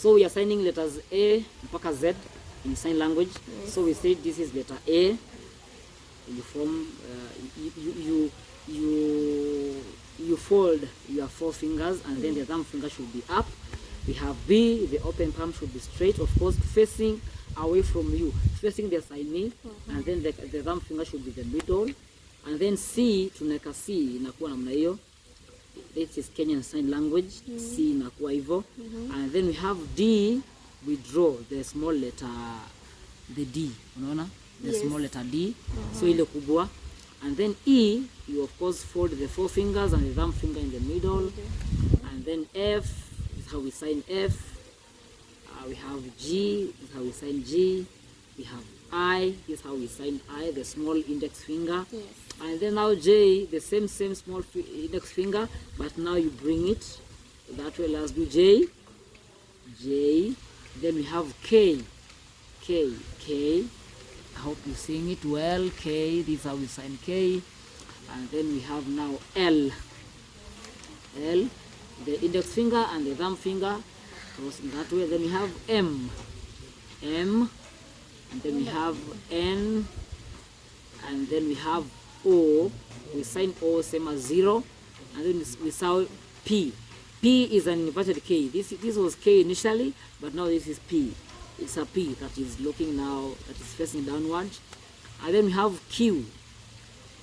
So we are signing letters A mpaka Z in sign language. Yes. So we say this is letter A. You form, you fold your 4 fingers, and then the thumb finger should be up. We have B, the open palm should be straight, of course, facing away from you, facing the signee, and then the thumb finger should be the middle. And then C, tunaweka C inakuwa namna hiyo. This is Kenyan sign language. C inakuwa hivyo. And then we have D, we draw the small letter, the D, unaona? The small letter D, so ile kubwa. And then E, you of course fold the 4 fingers and the thumb finger in the middle. And then F is how we sign F. We have G, this is how we sign G. We have I, this is how we sign I, the small index finger. Yes. And then now J, the same small index finger, but now you bring it that way. Let's do J, J. Then we have K, K, K. I hope you're seeing it well. K, this is how we sign K. And then we have now L, L, the index finger and the thumb finger crossing that way. Then we have M, M. And then we have N, and then we have O. We sign O same as 0, and then we sign P. P is an inverted K. This was K initially, but now this is P. It's a P that is looking now, that is facing downward. And then we have Q.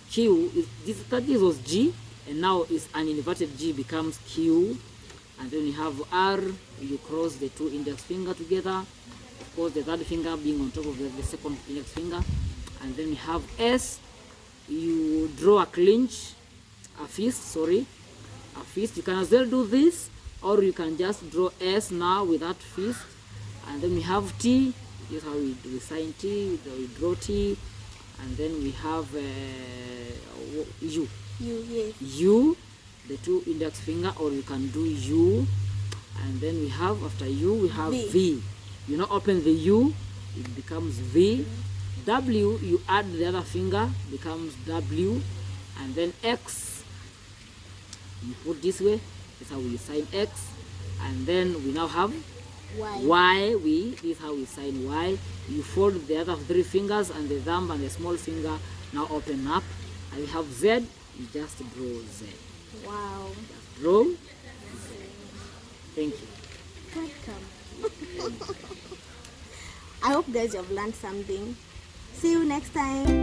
Q is this was G, and now it's an inverted G becomes Q. And then we have R. You cross the 2 index finger together. Of course, the third finger being on top of the second index finger. And then we have S. You draw a clinch, a fist, sorry, a fist. You can as well do this, or you can just draw S now without fist. And then we have T. This is how we sign T. We draw T. And then we have U. U, yes. U, the 2 index finger, or you can do U. And then we have, after U, we have V. You now open the U, it becomes V. W, you add the other finger, becomes W. And then X, you put this way, that's how we sign X. And then we now have Y. This is how we sign Y. You fold the other 3 fingers and the thumb and the small finger now open up. And we have Z, you just draw Z. Wow. Just draw Z. Thank you. Welcome. I hope guys you have learned something. See you next time.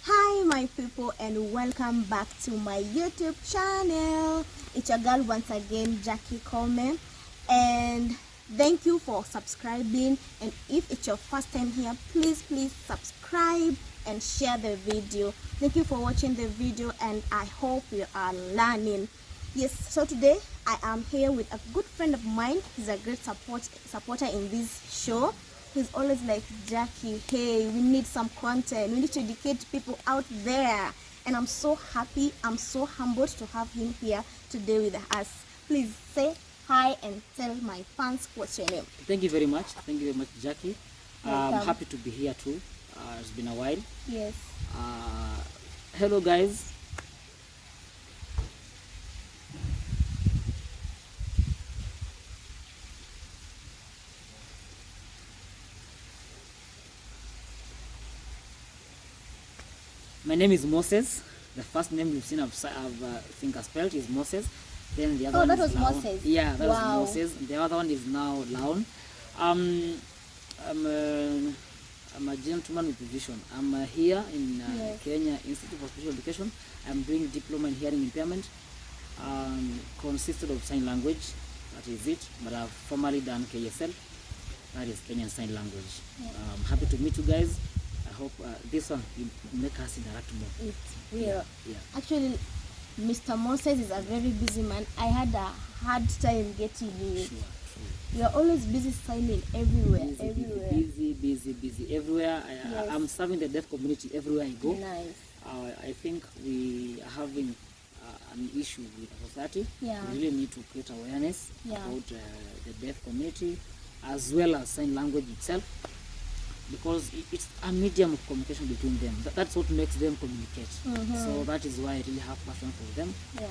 Hi my people, and welcome back to my YouTube channel. It's your girl once again, Jackie Come, and thank you for subscribing. And if it's your first time here, please subscribe and share the video. Thank you for watching the video, and I hope you are learning. Yes, so today I am here with a good friend of mine. He's a great supporter in this show. He's always like, Jackie, hey, we need some content, we need to educate people out there. And I'm so happy, I'm so humbled to have him here today with us. Please say hi and tell my fans what's your name. Thank you very much. Thank you very much, Jackie. I'm happy to be here too. It's been a while. Yes. Hello guys. My name is Moses. The first name you've seen I've finger spelled is Moses. Then the other one that is was Laon. Moses. Yeah, that was Moses. The other one is now Laon. I'm a gentleman with a vision. I'm here in Kenya Institute for Special Education. I'm doing diploma in hearing impairment. Consisted of sign language. That is it. But I've formerly done KSL. That is Kenyan Sign Language. I'm happy to meet you guys. I hope this one will make us interact more. Yeah. Actually, Mr. Moses is a very busy man. I had a hard time getting you. Sure. You're always busy signing everywhere. Busy everywhere. I'm serving the deaf community everywhere I go. Nice. I think we are having an issue with society. Yeah. We really need to create awareness Yeah. about the deaf community as well as sign language itself. because it's a medium of communication between them. That's what makes them communicate. So that is why I really have passion for them. Yeah.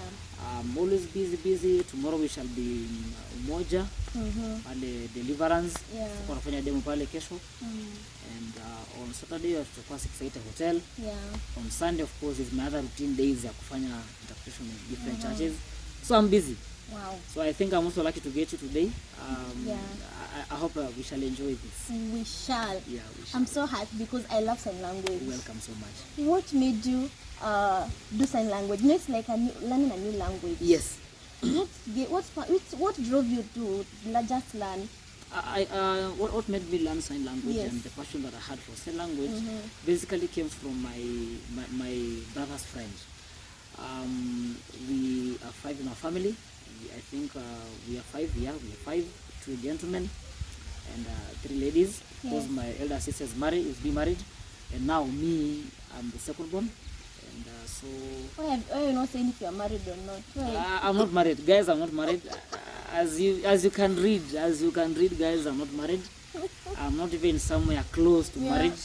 I'm always busy. Tomorrow we shall be in Umoja, pale Deliverance. Yeah. Tuko nafanya demo pale kesho. And on Saturday tutakuwa 680 hotel. Yeah. On Sunday, of course, is my other routine days ya kufanya interpretation in different churches. So I'm busy. Wow. So I think I'm also lucky to get you today. Yeah. I hope we shall enjoy this. We shall. Yeah, we shall. I'm so happy because I love sign language. Welcome so much. What made you do sign language? You know, it's like learning a new language. Yes. What drove you to just learn? What made me learn sign language, Yes. and the passion that I had for sign language basically came from my brother's friend. We are 5 in our family. I think we are 5. Yeah, we are 5, 2 gentlemen and 3 ladies. Because my elder sister is married, and now me, I'm the second born. And so Why are you not saying if you are married or not? Why? I'm not married, guys. I'm not married. As you can read, guys, I'm not married. I'm not even somewhere close to marriage.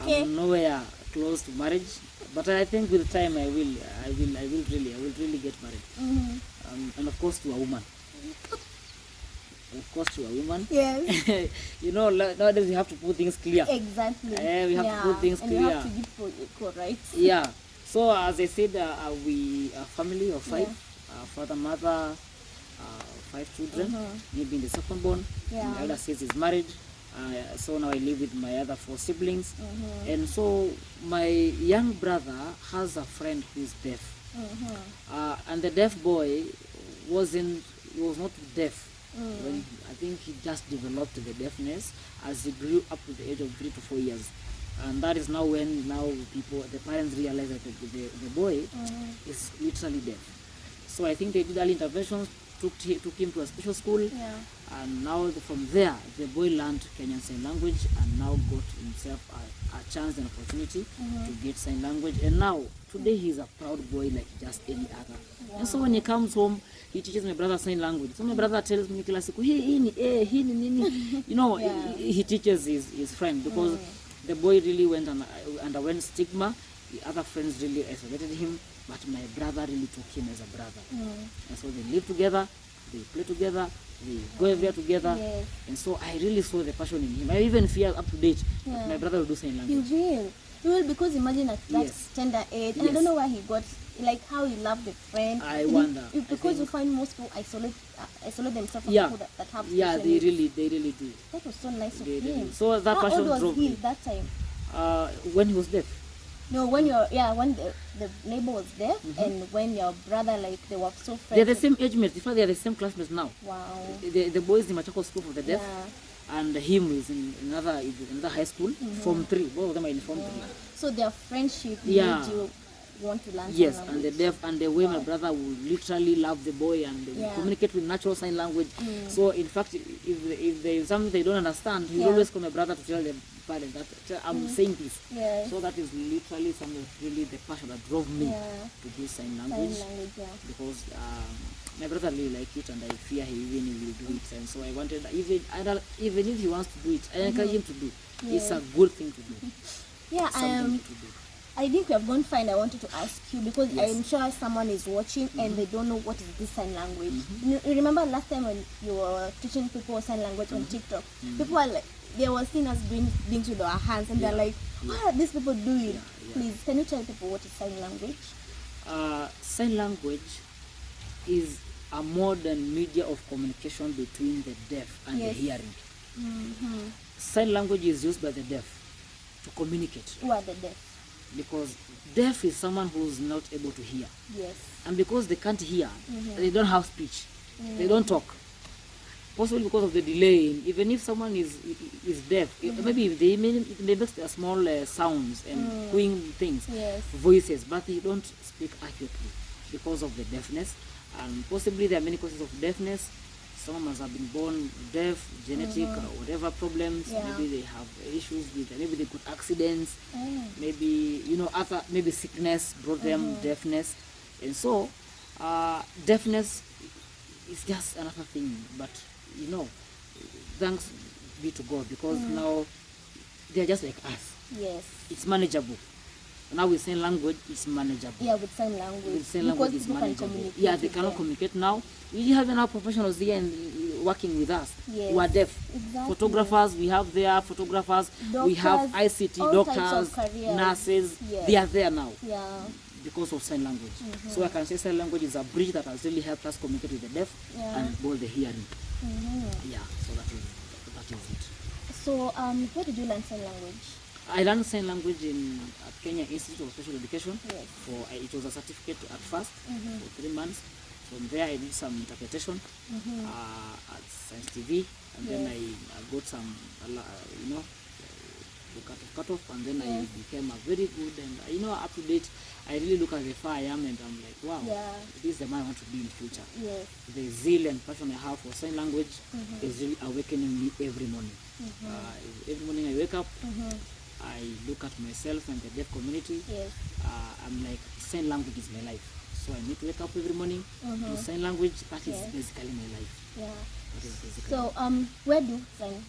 I'm nowhere close to marriage. But I think with time I will really get married. And of course to a woman. Yes. You know, nowadays we have to put things clear. Exactly. We have to put things and clear. you have to give for equal rights. Yeah. So as I said, we are a family of 5. Father, mother, 5 children. Me being the second born. Yeah. My elder sister is married. So now I live with my other 4 siblings. And so my young brother has a friend who is deaf. And the deaf boy was not deaf. When I think he just developed the deafness as he grew up to the age of 3 to 4 years. And that is now when the parents realize that the boy is literally deaf. So I think they did early interventions, took him to a special school, and now from there the boy learned Kenyan Sign Language and now got himself a chance and opportunity to get sign language. And now today he's a proud boy like just any other. And so when he comes home, he teaches my brother sign language. So my brother tells me kila siku, hii ni nini. You know, he teaches his friend because the boy really went and underwent stigma. The other friends really isolated him, but my brother really took him as a brother. And so they live together, they play together, they go everywhere together. And so I really saw the passion in him. I even feel up to date that my brother will do sign language. You will, because imagine at that tender age, and I don't know where he got, like how he loved the friend. I wonder. Because you find most people isolate themselves from people that have they really do. That was so nice of They really him. do. So that How passion old was drove he me. that time? When he was deaf. No, when the neighbor was deaf, and when your brother, like, they were so friends. They're the same age mates. In fact, they're the same classmates now. Wow. The boy is in Machakos School for the deaf, and him is in another high school, Form 3. Both of them are in Form 3. So their friendship made you want to learn Yes, sign and language. the deaf, and the way my brother would literally love the boy and they would communicate with natural sign language. So in fact, if there is something they don't understand, he always call my brother to tell the parents that I'm saying this. So that is literally something that really the passion that drove me to do sign language. Because my brother really like it, and I fear he will do it. And so I wanted, even if he wants to do it, I encourage him to do. It's a good thing to do. Something to do. I think we have gone fine. I wanted to ask you because I'm sure someone is watching and they don't know what is this sign language. You remember last time when you were teaching people sign language on TikTok? People are like, they were seeing us doing things with our hands, and they're like, what are these people doing? Please, can you tell people what is sign language? Sign language is a modern media of communication between the deaf and the hearing. Sign language is used by the deaf to communicate. Who are the deaf? Because deaf is someone who's not able to hear. Yes. And because they can't hear, they don't have speech. They don't talk. Possibly because of the delay. Even if someone is deaf, maybe they make small sounds and cooing things, voices, but they don't speak accurately because of the deafness. And possibly there are many causes of deafness. Some must have been born deaf, genetic, or whatever problems. Maybe they have issues with, maybe they got accidents. Maybe, maybe sickness brought them deafness. And so, deafness is just another thing. But, thanks be to God, because now they are just like us. Yes. It's manageable. Now with sign language, it's manageable. Yeah, with sign language. With sign language, it's people can manageable. communicate Yeah, they with cannot them. communicate now. We have enough professionals here and working with us Yes, who are deaf. exactly. Photographers, we have there. Photographers, we have Doctors, ICT all types doctors, of careers. nurses. Yes. They are there now Yeah. because of sign language. So I can say sign language is a bridge that has really helped us communicate with the deaf Yeah. and both the hearing. Mm-hmm. Yeah, so that is it. So, where did you learn sign language? I learned sign language at Kenya Institute of Special Education. Yes. It was a certificate at first for 3 months. From there, I did some interpretation at Science TV, and then I got some, cut off, and then I became a very good and up to date. I really look at the far I am, and I'm like, wow, this is the man I want to be in the future. Yes. The zeal and passion I have for sign language is really awakening me every morning. Every morning I wake up, I look at myself and the deaf community. Yes. I'm like, sign language is my life. So I need to wake up every morning, do sign language. That is basically my life. Yeah. That is basically. So, where do you sign?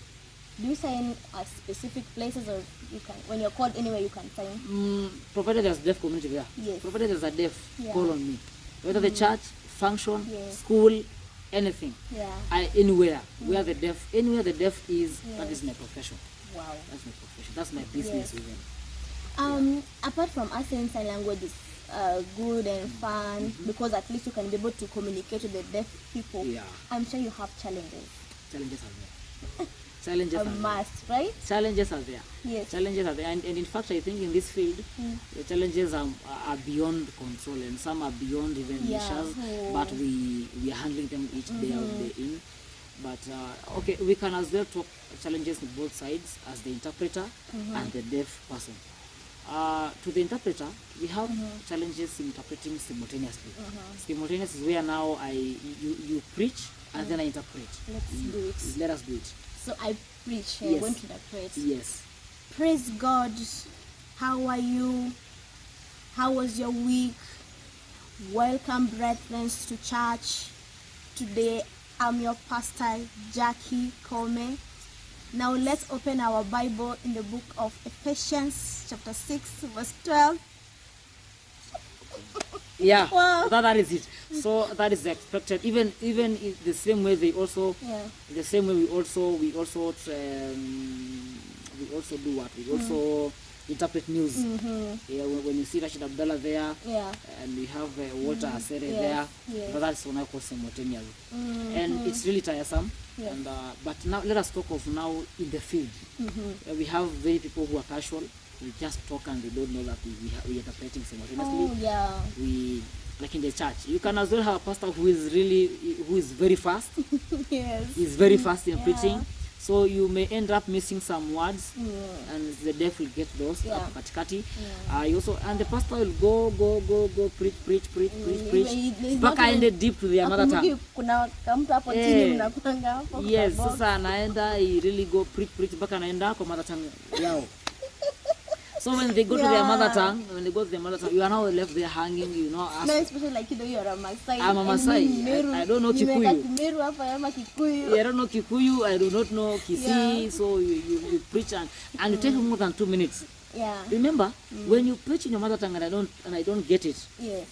Do you sign at specific places, or you can, when you're called anywhere, you can sign? Provided there's deaf community there. Yes. Provided there's a deaf, call on me. Whether the church, function, school, anything. Yeah. Anywhere where the deaf, anywhere the deaf is, that is my profession. Wow. That's my profession. That's my business even. Apart from us saying sign language is good and fun, because at least you can be able to communicate with the deaf people. Yeah. I'm sure you have challenges. Challenges are there. Challenges are there. Must, right? Challenges are there. Yes. Challenges are there, and in fact, I think in this field, the challenges are beyond control, and some are beyond even measures. But we are handling them each day out day in. But okay, we can as well talk challenges on both sides as the interpreter and the deaf person. To the interpreter, we have challenges in interpreting simultaneously. Simultaneous is where now you preach and then I interpret. Let's do it. Let us do it. So I preach, I'm going to interpret. Yes. Praise God. How are you? How was your week? Welcome, brethren, to church. Today, I'm your pastor, Jackie Kome. Now let's open our Bible in the book of Ephesians, chapter 6, verse 12. Yeah, Wow. that is it. So that is expected. Even in the same way they also, the same way we also do what we also interpret news. Yeah, when you see Rashid Abdallah there, and we have Walter Asere there, but that's when I call simultaneous, and it's really tiresome. And but now let us talk of now in the field. We have very people who are casual. We just talk and they don't know that we are interpreting simultaneously. We, like in the church, you can as well have a pastor who is very fast. Yes. He's very fast in preaching. So you may end up missing some words, and the deaf will get those katikati. You also, and the pastor will go preach. Back ended deep to their mother tongue. Yes, sasa anaenda he really go preach back anaenda kwa mother tongue yao. So when they go to their mother tongue, you are now left there hanging, No, especially like you're a Maasai. I'm a Maasai. I don't know Kikuyu. I don't know Kikuyu. I do not know Kisii. So you preach and it takes more than 2 minutes. Yeah. Remember, when you preach in your mother tongue and I don't get it,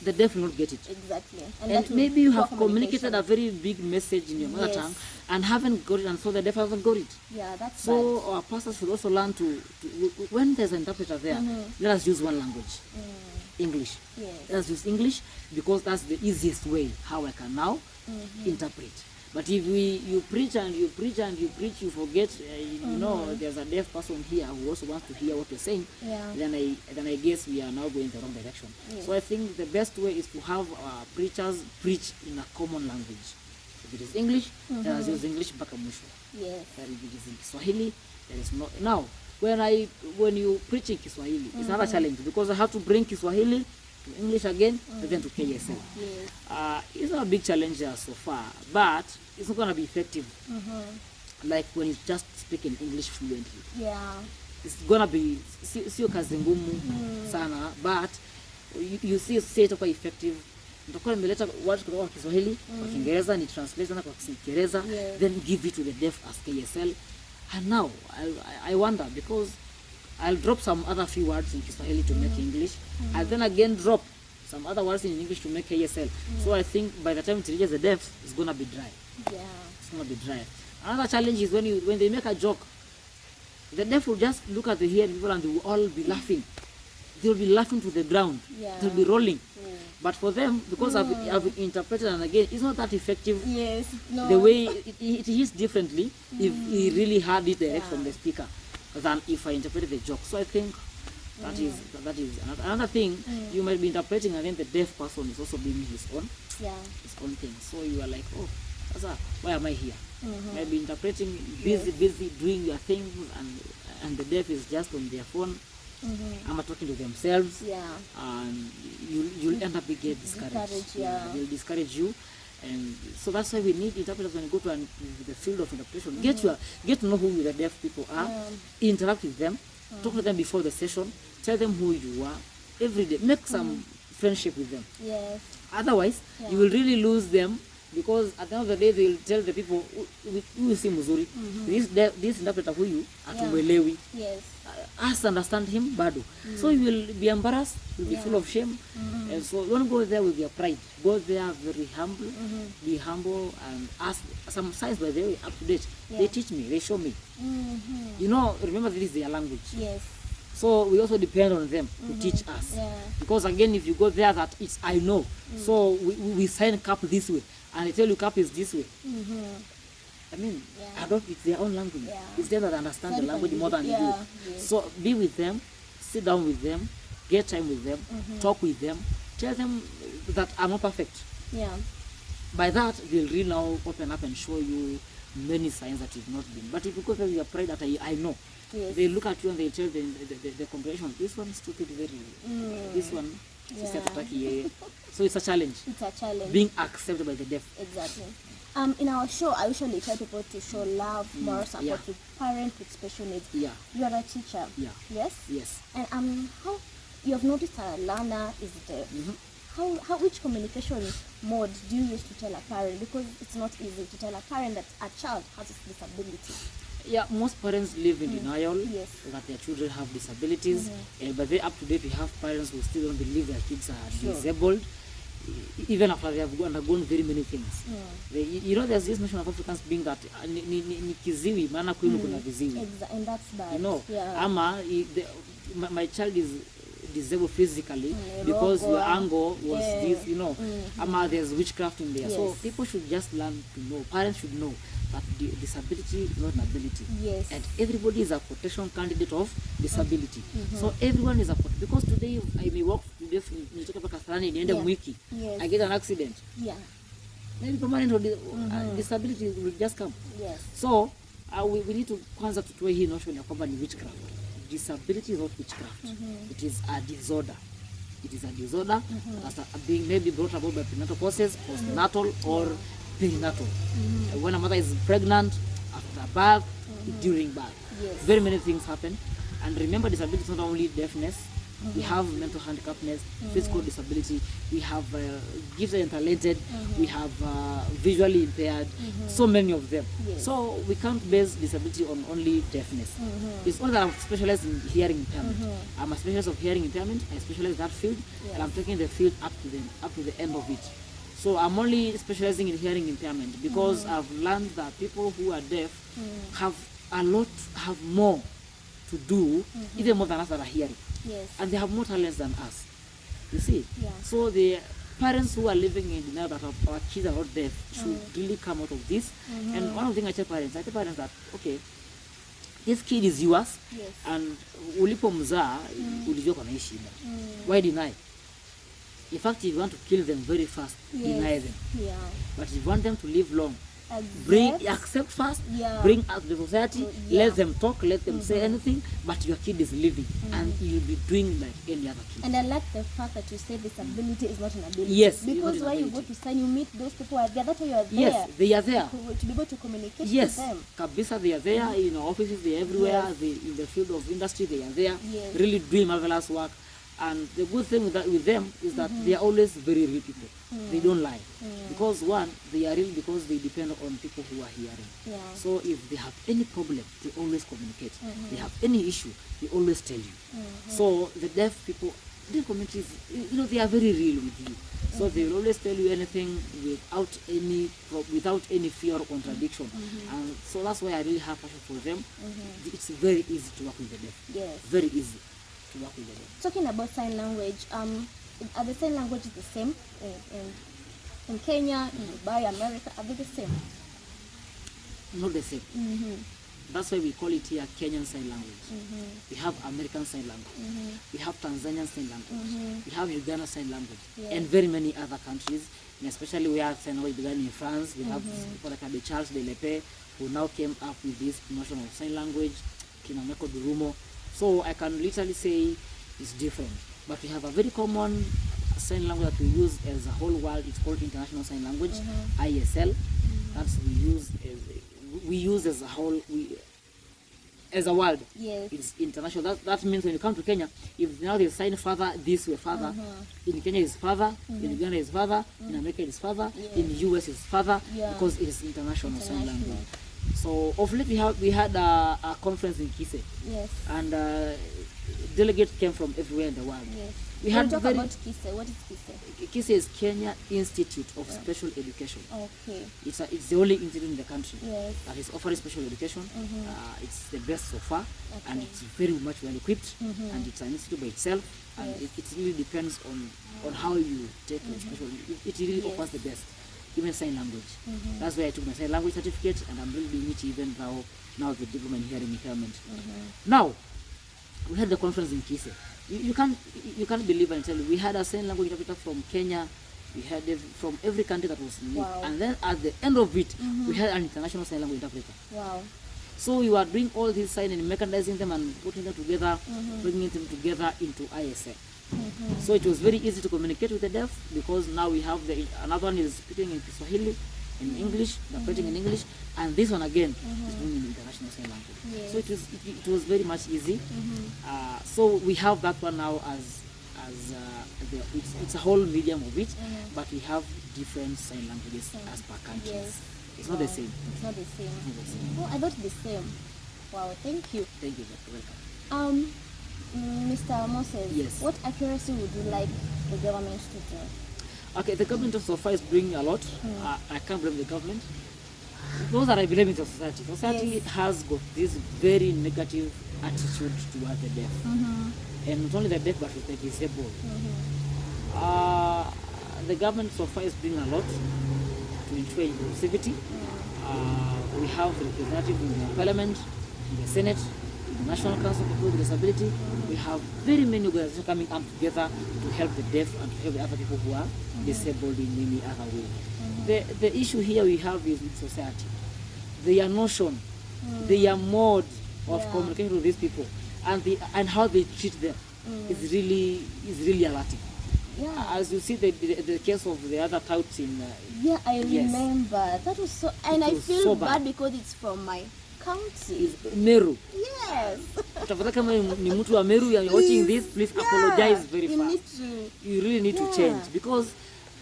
the deaf will not get it. Exactly. And maybe you have communicated a very big message in your mother tongue and haven't got it, and so the deaf hasn't got it. Yeah, that's so our pastors should also learn to when there's an interpreter there, let us use one language, English. Yes. Let us use English, because that's the easiest way how I can now interpret. But if you preach and you forget, there's a deaf person here who also wants to hear what you're saying, then I guess we are now going the wrong direction. So I think the best way is to have preachers preach in a common language. If it is English, let us use English mpaka mwisho. Yes. If it is in Kiswahili, there is no. Now, when you preach in Kiswahili, it's another challenge, because I have to bring Kiswahili to English again, then to KSL. Yes. It's not a big challenge so far, but it's not going to be effective like when you just speak in English fluently. Yeah. It's going to be sio kazi ngumu sana, but you see it's quite effective. Nitakuwa nimeleta watu kutoka Kiswahili kwa Kiingereza, ni translate na kwa Kiingereza, then give it to the deaf as KSL. And now I wonder, because I'll drop some other few words in Kiswahili to make English, and then again drop some other words in English to make ASL. So I think by the time it reaches the deaf, it's gonna be dry. Yeah. It's gonna be dry. Another challenge is when they make a joke, the deaf will just look at the hearing people and they will all be laughing. They will be laughing to the ground. Yeah. They'll be rolling. But for them, because I've interpreted, and again, it's not that effective. Yes. No. The way it hits differently if he really heard it direct from the speaker than if I interpreted the joke. So I think that is another thing. You might be interpreting, and then the deaf person is also doing his own thing. So you are like, oh, why am I here? Maybe interpreting, busy doing your things, and the deaf is just on their phone. I'm talking to themselves, and you'll end up getting discouraged. They'll discourage you, and so that's why we need interpreters when you go to the field of interpretation. Get to know who the deaf people are, interact with them, talk to them before the session, tell them who you are every day, make some friendship with them. Yes. Otherwise, you will really lose them, because at the end of the day they will tell the people who si mzuri, this interpreter huyu atumwelewi. Yes. Us understand him bado. So you will be embarrassed, you'll be full of shame. And so don't go there with your pride. Go there very humble, be humble, and ask some signs, by the way, up to date. They teach me, they show me. You know, remember, this is their language. Yes. So we also depend on them to teach us. Because again, if you go there that it's I know, so we sign cap this way, and I tell you cap is this way. I mean, it's their own language. It's them that understand the language more than you do. So be with them, sit down with them, get time with them, talk with them, tell them that I'm not perfect. By that, they'll really now open up and show you many signs that you've not been. But if you go there with your pride that I know, they look at you and they tell the comparison, this one is stupid, this one, so it's a challenge. It's a challenge. Being accepted by the deaf. Exactly. In our show, I usually tell people to show love, moral support to parents with special needs. You are a teacher. Yes. Yes. And how you have noticed a learner is deaf. How which communication mode do you use to tell a parent? Because it's not easy to tell a parent that a child has a disability. Most parents live in denial that their children have disabilities, but then up to date we have parents who still don't believe their kids are disabled, even after they have undergone very many things. You know, there's this notion of Africans being that ni kiziwi maana kwenu kuna viziwi. And that's bad. You know, ama my child is disabled physically because your angle was this, you know, ama there's witchcraft in there. So people should just learn to know, parents should know that disability is not an ability. And everybody is a protection candidate of disability. So everyone is a protection. Because today I may walk today nitoka Kasarani niende Mwiki, I get an accident. Maybe permanent disability will just come. So we need to kwanza tutoe hii notion ya kwamba ni witchcraft. Disability is not witchcraft. It is a disorder. It is a disorder that's being maybe brought about by prenatal causes, postnatal or perinatal. When a mother is pregnant, after birth, during birth. Very many things happen. And remember, disability is not only deafness. We have mental handicapness, physical disability, we have gifted and talented, we have visually impaired, so many of them. So we can't base disability on only deafness. It's only that I'm specialized in hearing impairment. I'm a specialist of hearing impairment. I specialize in that field, and I'm taking the field up to the end of it. So I'm only specializing in hearing impairment because I've learned that people who are deaf have more to do, even more than us that are hearing. And they have more talents than us. You see? So the parents who are living in denial that our kids are not deaf should really come out of this. And one of the things I tell parents that, okay, this kid is yours, and ulipomzaa ulijua kuna hii shida. Why deny? In fact, if you want to kill them very fast, deny them. But if you want them to live long, accept first, bring out the society, let them talk, let them say anything, but your kid is living and you'll be doing like any other kid. And I like the fact that you say disability is not an ability. Because when you go to sign, you meet those people who are there, that's why you are there. Yes, they are there. To be able to communicate with them. Kabisa, they are there, in offices, they are everywhere, in the field of industry, they are there, really doing marvelous work. And the good thing with them is that they are always very real people. They don't lie. Because one, they are real because they depend on people who are hearing. Yeah. So if they have any problem, they always communicate. They have any issue, they always tell you. So the deaf people, the communities, they are very real with you. So they will always tell you anything without any fear or contradiction. And so that's why I really have passion for them. It's very easy to work with the deaf. Yes. Very easy to work with the deaf. Talking about sign language, are the sign languages the same in Kenya, in Dubai, America? Are they the same? Not the same. That's why we call it here Kenyan Sign Language. We have American Sign Language. We have Tanzanian Sign Language. We have Uganda Sign Language. And very many other countries, and especially we have sign language began in France. We have people like Charles de Lepe, who now came up with this promotion of sign language, Kinameko Durumo. So I can literally say it's different. But we have a very common sign language that we use as a whole world. It's called International Sign Language, ISL. That's we use as a whole, as a world. Yes. It's international. That means when you come to Kenya, if now they sign father this way, father, in Kenya is father, in Uganda is father, in America is father, in US is father, because it is international sign language. So of late we had a conference in Kise. Yes. And delegates came from everywhere in the world. Yes. We had talk about Kise. What is Kise? Kise is Kenya Institute of Special Education. Okay. It's the only institute in the country that is offering special education. It's the best so far, and it's very much well equipped, and it's an institute by itself, and it really depends on how you take the special. It really offers the best, even sign language. That's why I took my sign language certificate, and I'm really doing it even now the diploma in hearing impairment. Now, we had the conference in Kise. You can't believe and tell you. We had a sign language interpreter from Kenya. We had it from every country that was in it. And then at the end of it, we had an international sign language interpreter. Wow. So we were doing all these signs and mechanizing them and putting them together, bringing them together into ISL. So it was very easy to communicate with the deaf because now we have another one is speaking in Kiswahili, in English, interpreting in English, and this one again is doing in international sign language. Yes. So it was very much easy. So we have that one now as it's a whole medium of it, but we have different sign languages as per countries. Yes. It's not the same. It's not the same. It's not the same. Oh, I thought the same. Wow, thank you. Thank you, Dr. Welcome. Mr. Moses, Yes. what accuracy would you like the government to do? Okay, the government so far is doing a lot. I can't blame the government. Those that I blame is the society. Society has got this very negative attitude towards the deaf. And not only the deaf, but with the disabled. The government so far is doing a lot to ensure inclusivity. We have representatives in the parliament, in the Senate, in the National Council of People with Disability. We have very many organizations coming up together to help the deaf and to help the other people who are disabled in many other ways. The issue here we have is with society. Their notion, their mode of communicating with these people, and how they treat them is really alarming. Yeah. As you see the case of the other touts in I remember. That was so, and I was feel so bad bad. because it's from my county. is Meru. Yes. Tafadhali kama ni mtu wa Meru you're watching this, please apologize very You fast. need to. You really need to change because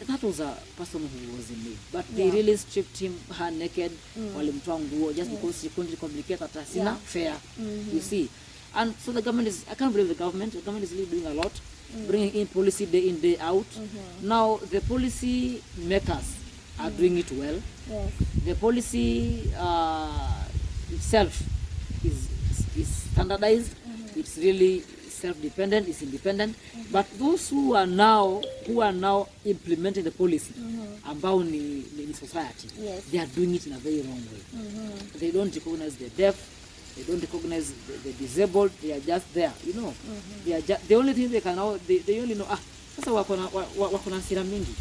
that was a person who was in need, but they really stripped her naked, walimtoa nguo just because she couldn't communicate at Asina fair. You see, and so the government I can't believe the government is really doing a lot, bringing in policy day in day out. Now the policy makers are doing it well. Yes. The policy itself is standardized. It's really self-dependent, it's independent. But those who are now implementing the policy ambao ni society, they are doing it in a very wrong way. They don't recognize the deaf, they don't recognize the disabled. They are just there, They are just, the only thing they can now, they only know sasa wako na hasira mingi.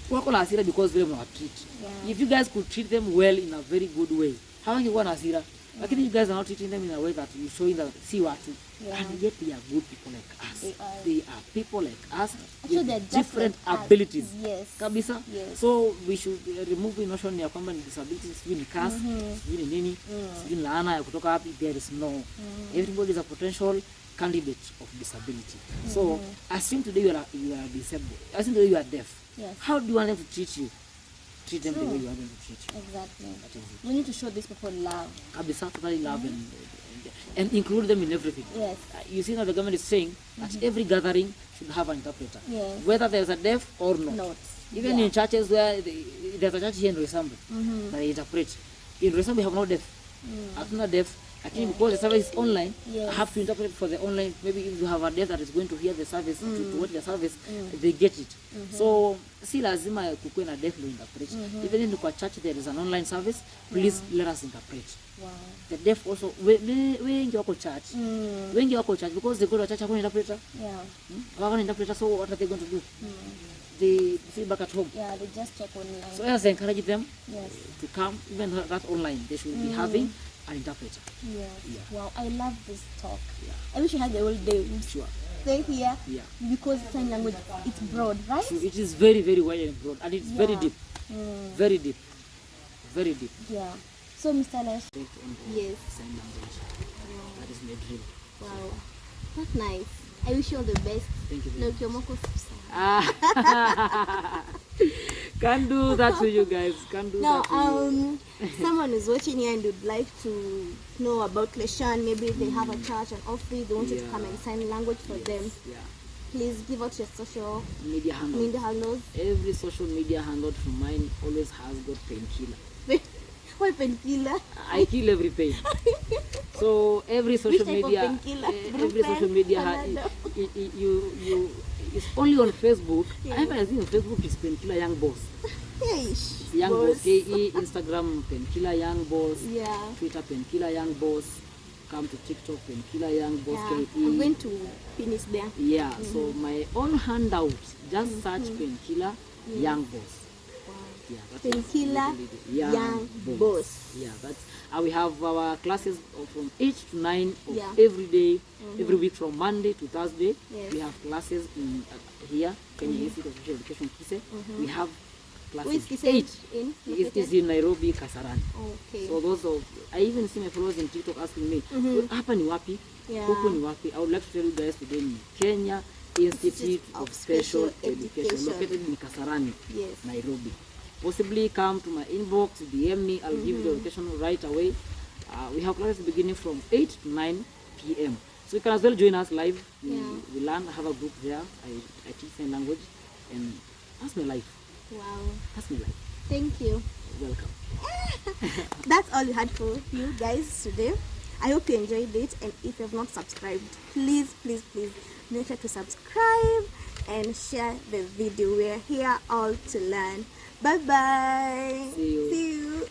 Wako na hasira because vile mnawatreat. If you guys could treat them well in a very good way, hawangekuwa na hasira. Lakini you guys are not treating them in a way that you showing that see watu, Yeah. and yet they are good people like us. They are people like us Actually, with they're just different like us. abilities. Yes. Kabisa. Yes. So we should remove the notion ya kwamba ni disability, sijui ni curse, sijui ni nini, sijui ni laana ya kutoka wapi. There is no. Everybody is a potential candidate of disability. So assume today you are disabled. Assume today you are deaf. Yes. How do you want them to treat you? Treat them the True. way you want them to treat you. Exactly. That is it. We need to show these people love. Kabisa, totally love and include them in everything. Yes. You see now the government is saying that every gathering should have an interpreter, Yes. whether there's a deaf or not. Not. Even in churches where there's a church here in Roysambu that they interpret. In Roysambu we have no deaf. Hatuna deaf. Actually, because the service is online, Yes. I have to interpret for the online. Maybe if you have a deaf that is going to hear the service, to watch the service, they get it. So, si lazima kukue na deaf to interpret. Even in the church there is an online service, please let us interpret. Wow. The deaf also, wengi wako church. Wengi wako church because they go to church hakuna interpreter. Yeah. Hakuna interpreter, so what are they going to do? They sit back at home. Yeah, they just check online. So I encourage them Yes. to come, even that online, they should be having an interpreter. Yes. Yeah. Wow, I love this talk. Yeah. I wish I had the whole day. Sure. Stay here. Yeah. Because sign language, it's broad, right? So it is very, very wide and broad, and it's very Yeah. deep. Very deep. Very deep. Yeah. So, Mr. Lesh. Take on the Yes. sign language. That is my dream. Wow. That's nice. I wish you all the best. Thank you No, very much. Kyomoko. Can't do that to you guys. Can't do Now, that to you. someone is watching here and would like to know about Leshan. Maybe they have a church, an office. They want you to Yeah. come and sign language for them. Yeah. Please give out your social Media handle. media handles. Every social media handle from mine always has got painkiller. Why painkiller? I kill every pain. So every social type of media, painkiller? every social media, Panadol? you, it's only on Facebook. Yeah. I think on Facebook is Painkiller Young Boss. Yeesh. It's Young Boss, KE, Instagram Painkiller Young Boss, Yeah. Twitter Painkiller Young Boss, come to TikTok Painkiller Young Boss, Yeah. KE. I'm going to pin it there. Yeah, so my own handout, just search Painkiller Young Boss. Yeah, that is Painkiller really Young Boss. Yeah, that's we have our classes from 8 to 9 of Yeah. every day, every week from Monday to Thursday. Yes. We have classes in here, Kenya Institute of Special Education, Kise. We have classes Who is Kise 8. in? It is in Nairobi, Kasarani. Okay. So those of, I even see my followers in TikTok asking me, hapa ni wapi? Yeah. Huku ni wapi? I would like to tell you guys today ni Kenya Institute of Special Education, located in Kasarani, Yes. Nairobi. Possibly come to my inbox, DM me, I'll give you the location right away. We have classes beginning from 8 to 9 p.m. So you can as well join us live. Yeah. We learn, have a group there. I teach sign language, and that's my life. Wow. That's my life. Thank you. Welcome. That's all we had for you guys today. I hope you enjoyed it, and if you have not subscribed, please make sure to subscribe and share the video. We're here all to learn. Bye bye. See you. See you.